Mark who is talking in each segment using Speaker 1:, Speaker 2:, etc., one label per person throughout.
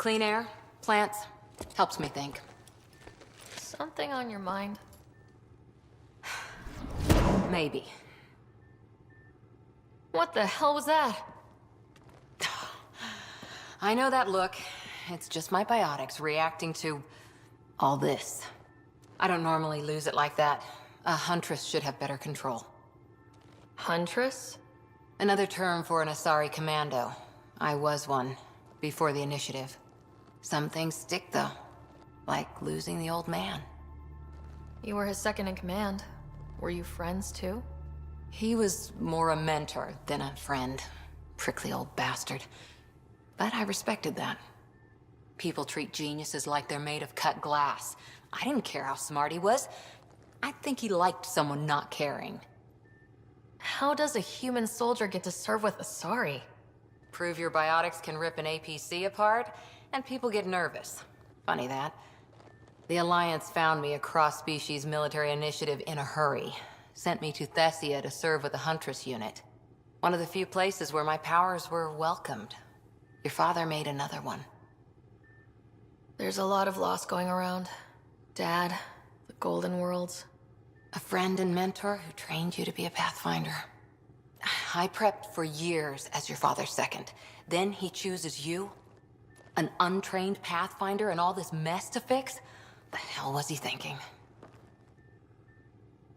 Speaker 1: Clean air, plants, helps me think.
Speaker 2: Something on your mind?
Speaker 1: Maybe.
Speaker 2: What the hell was that?
Speaker 1: I know that look. It's just my biotics reacting to all this. I don't normally lose it like that. A huntress should have better control.
Speaker 2: Huntress?
Speaker 1: Another term for an Asari commando. I was one, before the initiative. Some things stick, though. Like losing the old man.
Speaker 2: You were his second in command. Were you friends, too?
Speaker 1: He was more a mentor than a friend. Prickly old bastard. But I respected that. People treat geniuses like they're made of cut glass. I didn't care how smart he was. I think he liked someone not caring.
Speaker 2: How does a human soldier get to serve with Asari?
Speaker 1: Prove your biotics can rip an APC apart, and people get nervous. Funny that. The Alliance found me a cross-species military initiative in a hurry. Sent me to Thessia to serve with the Huntress unit. One of the few places where my powers were welcomed. Your father made another one.
Speaker 2: There's a lot of loss going around. Dad, the Golden Worlds.
Speaker 1: A friend and mentor who trained you to be a Pathfinder. I prepped for years as your father's second. Then he chooses you? An untrained Pathfinder and all this mess to fix? The hell was he thinking?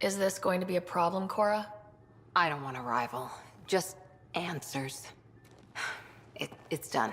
Speaker 2: Is this going to be a problem, Cora?
Speaker 1: I don't want a rival. Just answers. It's done.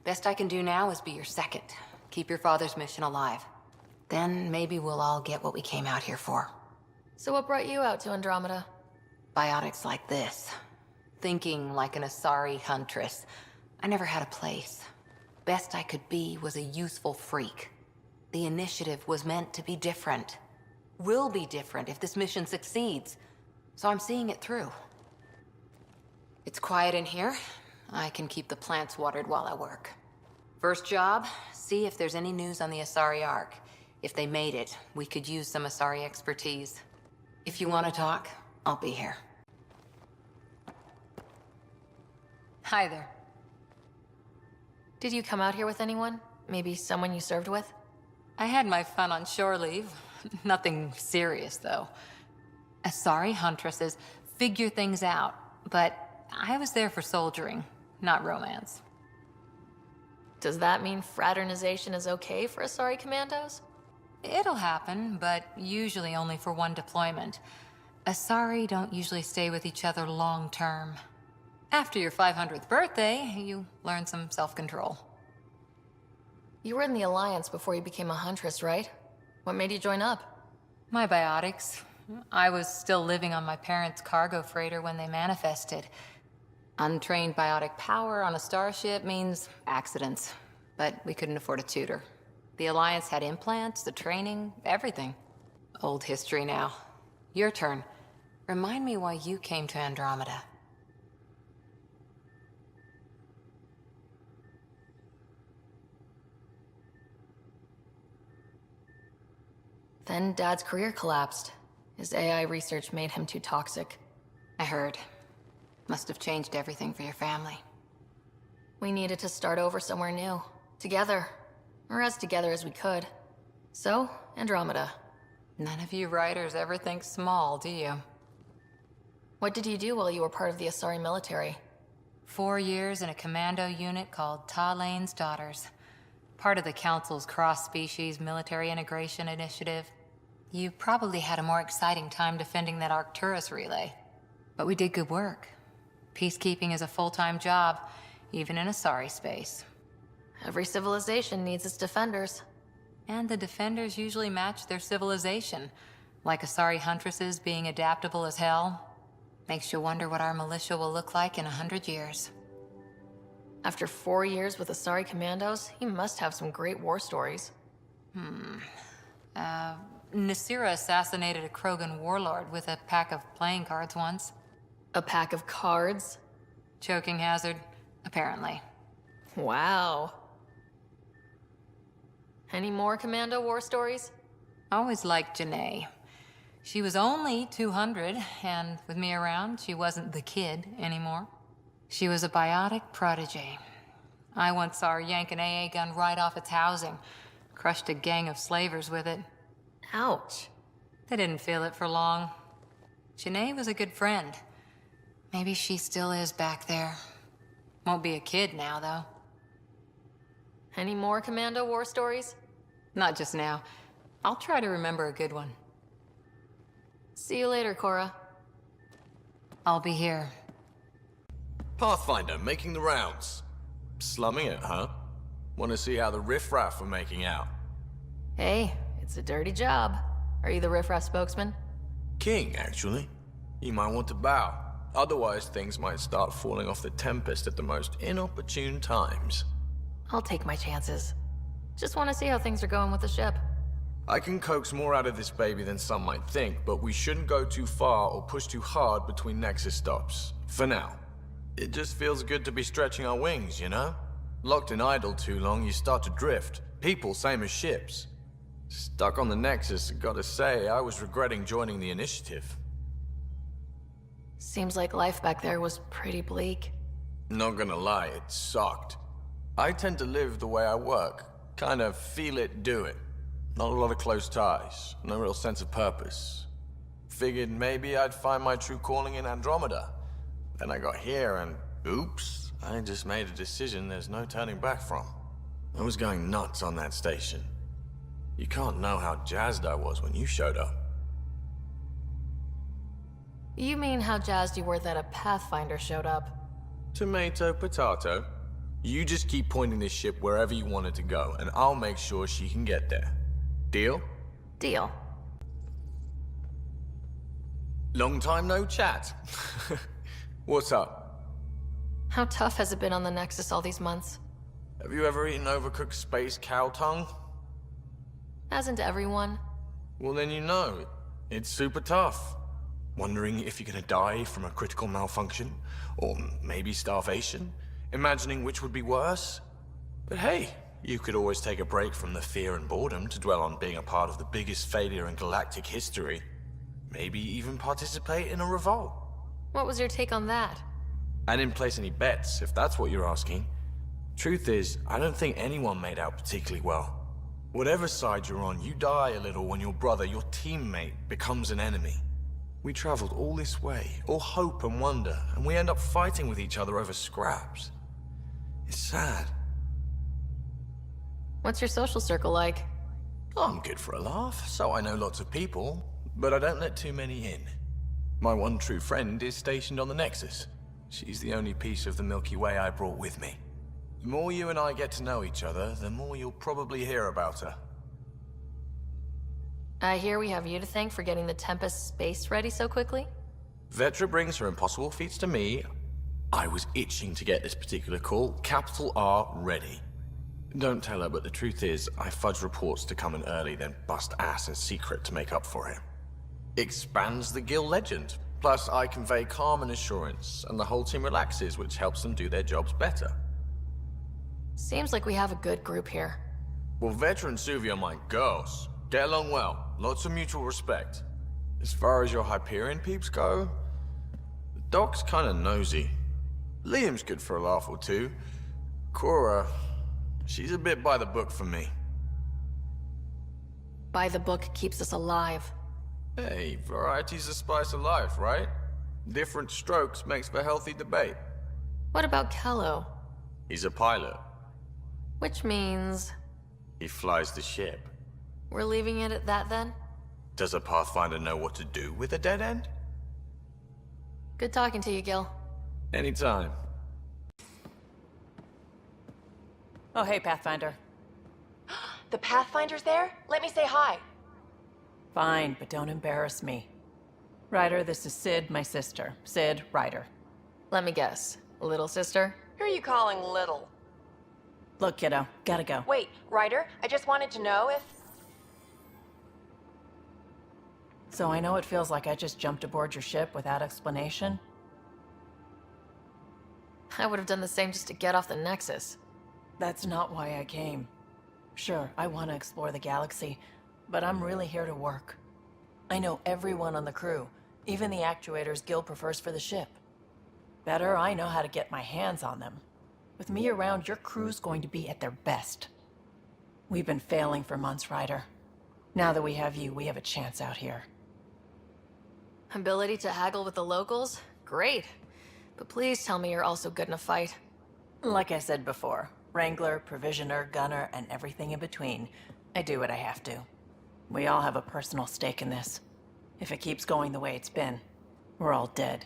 Speaker 1: Best I can do now is be your second. Keep your father's mission alive. Then maybe we'll all get what we came out here for.
Speaker 2: So what brought you out to Andromeda?
Speaker 1: Biotics like this. Thinking like an Asari huntress. I never had a place. Best I could be was a useful freak. The initiative was meant to be different. Will be different if this mission succeeds. So I'm seeing it through. It's quiet in here. I can keep the plants watered while I work. First job, see if there's any news on the Asari Ark. If they made it, we could use some Asari expertise. If you want to talk, I'll be here. Hi there.
Speaker 2: Did you come out here with anyone? Maybe someone you served with?
Speaker 1: I had my fun on shore leave. Nothing serious, though. Asari huntresses figure things out, but I was there for soldiering, not romance.
Speaker 2: Does that mean fraternization is okay for Asari commandos?
Speaker 1: It'll happen, but usually only for one deployment. Asari don't usually stay with each other long term. After your 500th birthday, you learn some self-control.
Speaker 2: You were in the Alliance before you became a huntress, right? What made you join up?
Speaker 1: My biotics. I was still living on my parents' cargo freighter when they manifested. Untrained biotic power on a starship means accidents, but we couldn't afford a tutor. The Alliance had implants, the training, everything. Old history now. Your turn. Remind me why you came to Andromeda.
Speaker 2: Then Dad's career collapsed. His AI research made him too toxic.
Speaker 1: I heard. Must have changed everything for your family.
Speaker 2: We needed to start over somewhere new. Together. Or as together as we could. So, Andromeda.
Speaker 1: None of you writers ever think small, do you?
Speaker 2: What did you do while you were part of the Asari military?
Speaker 1: 4 years in a commando unit called Ta Lane's Daughters. Part of the Council's cross-species military integration initiative. You probably had a more exciting time defending that Arcturus relay. But we did good work. Peacekeeping is a full-time job, even in Asari space.
Speaker 2: Every civilization needs its defenders.
Speaker 1: And the defenders usually match their civilization. Like Asari huntresses being adaptable as hell. Makes you wonder what our militia will look like in 100 years.
Speaker 2: After 4 years with Asari commandos, he must have some great war stories.
Speaker 1: Nasira assassinated a Krogan warlord with a pack of playing cards once.
Speaker 2: A pack of cards?
Speaker 1: Choking hazard, apparently.
Speaker 2: Wow. Any more commando war stories?
Speaker 1: Always liked Janae. She was only 200, and with me around, she wasn't the kid anymore. She was a biotic protege. I once saw her yank an AA gun right off its housing. Crushed a gang of slavers with it.
Speaker 2: Ouch.
Speaker 1: They didn't feel it for long. Janae was a good friend. Maybe she still is back there. Won't be a kid now, though.
Speaker 2: Any more Commando war stories?
Speaker 1: Not just now. I'll try to remember a good one.
Speaker 2: See you later, Cora.
Speaker 1: I'll be here.
Speaker 3: Pathfinder making the rounds. Slumming it, huh? Want to see how the riffraff are making out?
Speaker 2: Hey, it's a dirty job. Are you the riffraff spokesman?
Speaker 3: King, actually. You might want to bow. Otherwise, things might start falling off the Tempest at the most inopportune times.
Speaker 2: I'll take my chances. Just want to see how things are going with the ship.
Speaker 3: I can coax more out of this baby than some might think, but we shouldn't go too far or push too hard between Nexus stops. For now. It just feels good to be stretching our wings, you know? Locked in idle too long, you start to drift. People, same as ships. Stuck on the Nexus, gotta say, I was regretting joining the initiative.
Speaker 2: Seems like life back there was pretty bleak.
Speaker 3: Not gonna lie, it sucked. I tend to live the way I work. Kind of feel it, do it. Not a lot of close ties, no real sense of purpose. Figured maybe I'd find my true calling in Andromeda. Then I got here and, oops, I just made a decision there's no turning back from. I was going nuts on that station. You can't know how jazzed I was when you showed up.
Speaker 2: You mean how jazzed you were that a Pathfinder showed up?
Speaker 3: Tomato, potato. You just keep pointing this ship wherever you want it to go, and I'll make sure she can get there. Deal?
Speaker 2: Deal.
Speaker 3: Long time no chat. What's up?
Speaker 2: How tough has it been on the Nexus all these months?
Speaker 3: Have you ever eaten overcooked space cow tongue?
Speaker 2: Hasn't everyone?
Speaker 3: Well, then you know. It's super tough. Wondering if you're gonna die from a critical malfunction? Or maybe starvation? Imagining which would be worse? But hey, you could always take a break from the fear and boredom to dwell on being a part of the biggest failure in galactic history. Maybe even participate in a revolt.
Speaker 2: What was your take on that?
Speaker 3: I didn't place any bets, if that's what you're asking. Truth is, I don't think anyone made out particularly well. Whatever side you're on, you die a little when your brother, your teammate, becomes an enemy. We traveled all this way, all hope and wonder, and we end up fighting with each other over scraps. It's sad.
Speaker 2: What's your social circle like?
Speaker 3: I'm good for a laugh, so I know lots of people, but I don't let too many in. My one true friend is stationed on the Nexus. She's the only piece of the Milky Way I brought with me. The more you and I get to know each other, the more you'll probably hear about her.
Speaker 2: I hear we have you to thank for getting the Tempest space ready so quickly?
Speaker 3: Vetra brings her impossible feats to me. I was itching to get this particular call, capital R, ready. Don't tell her, but the truth is, I fudge reports to come in early, then bust ass in secret to make up for it. Expands the Gil legend. Plus, I convey calm and assurance, and the whole team relaxes, which helps them do their jobs better.
Speaker 2: Seems like we have a good group here.
Speaker 3: Well, Vetra and Suvi are my girls. Get along well. Lots of mutual respect. As far as your Hyperion peeps go, the doc's kinda nosy. Liam's good for a laugh or two. Cora, she's a bit by the book for me.
Speaker 2: By the book keeps us alive.
Speaker 3: Hey, variety's the spice of life, right? Different strokes makes for healthy debate.
Speaker 2: What about Kello?
Speaker 3: He's a pilot.
Speaker 2: Which means...
Speaker 3: He flies the ship.
Speaker 2: we're leaving it at that then?
Speaker 3: Does a Pathfinder know what to do with a dead end?
Speaker 2: Good talking to you, Gil.
Speaker 3: Anytime.
Speaker 4: Oh, hey, Pathfinder.
Speaker 5: The Pathfinder's there? Let me say hi.
Speaker 4: Fine, but don't embarrass me. Ryder, this is Sid, my sister. Sid, Ryder.
Speaker 2: Let me guess. Little sister?
Speaker 5: Who are you calling little?
Speaker 4: Look, kiddo, gotta go.
Speaker 5: Wait, Ryder, I just wanted to know if...
Speaker 4: So I know it feels like I just jumped aboard your ship without explanation.
Speaker 2: I would have done the same just to get off the Nexus.
Speaker 4: That's not why I came. Sure, I want to explore the galaxy, but I'm really here to work. I know everyone on the crew, even the actuators Gil prefers for the ship. Better, I know how to get my hands on them. With me around, your crew's going to be at their best. We've been failing for months, Ryder. Now that we have you, we have a chance out here.
Speaker 2: Ability to haggle with the locals? Great. But please tell me you're also good in a fight.
Speaker 4: Like I said before, Wrangler, Provisioner, Gunner, and everything in between. I do what I have to. We all have a personal stake in this. If it keeps going the way it's been, we're all dead.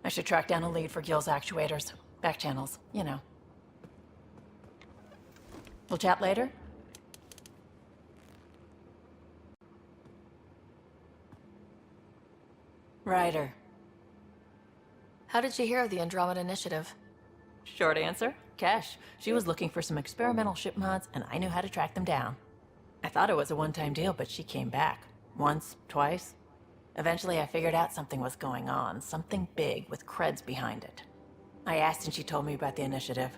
Speaker 4: I should track down a lead for Gil's actuators. Back channels, you know. We'll chat later? Ryder.
Speaker 2: How did you hear of the Andromeda initiative?
Speaker 4: Short answer, Cash. She was looking for some experimental ship mods, and I knew how to track them down. I thought it was a one-time deal, but she came back. Once, twice. Eventually I figured out something was going on, something big with creds behind it. I asked and she told me about the initiative.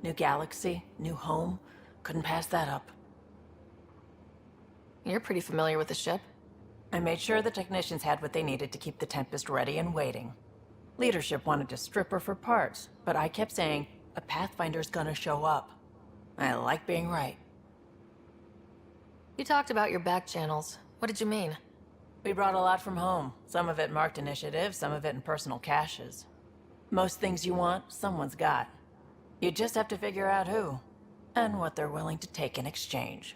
Speaker 4: New galaxy, new home. Couldn't pass that up.
Speaker 2: You're pretty familiar with the ship.
Speaker 4: I made sure the technicians had what they needed to keep the Tempest ready and waiting. Leadership wanted to strip her for parts, but I kept saying, a Pathfinder's gonna show up. I like being right.
Speaker 2: You talked about your back channels. What did you mean?
Speaker 4: We brought a lot from home. Some of it marked initiative, some of it in personal caches. Most things you want, someone's got. You just have to figure out who, and what they're willing to take in exchange.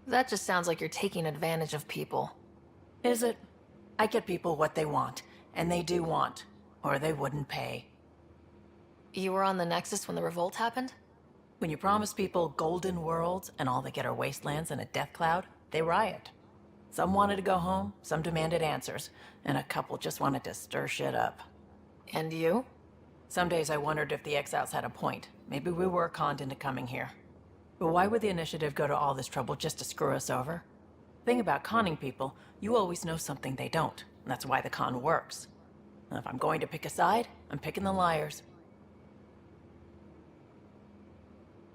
Speaker 2: That just sounds like you're taking advantage of people.
Speaker 4: Is it? I get people what they want, and they do want, or they wouldn't pay.
Speaker 2: You were on the Nexus when the revolt happened?
Speaker 4: When you promise people golden worlds and all they get are wastelands and a death cloud, they riot. Some wanted to go home, some demanded answers, and a couple just wanted to stir shit up.
Speaker 2: And you?
Speaker 4: Some days I wondered if the exiles had a point. Maybe we were conned into coming here. But why would the initiative go to all this trouble just to screw us over? Thing about conning people, you always know something they don't. And that's why the con works. And if I'm going to pick a side, I'm picking the liars.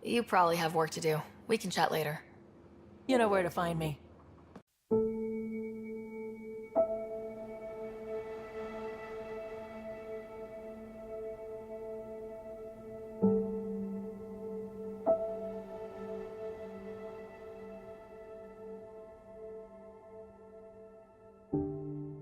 Speaker 2: You probably have work to do. We can chat later.
Speaker 4: You know where to find me.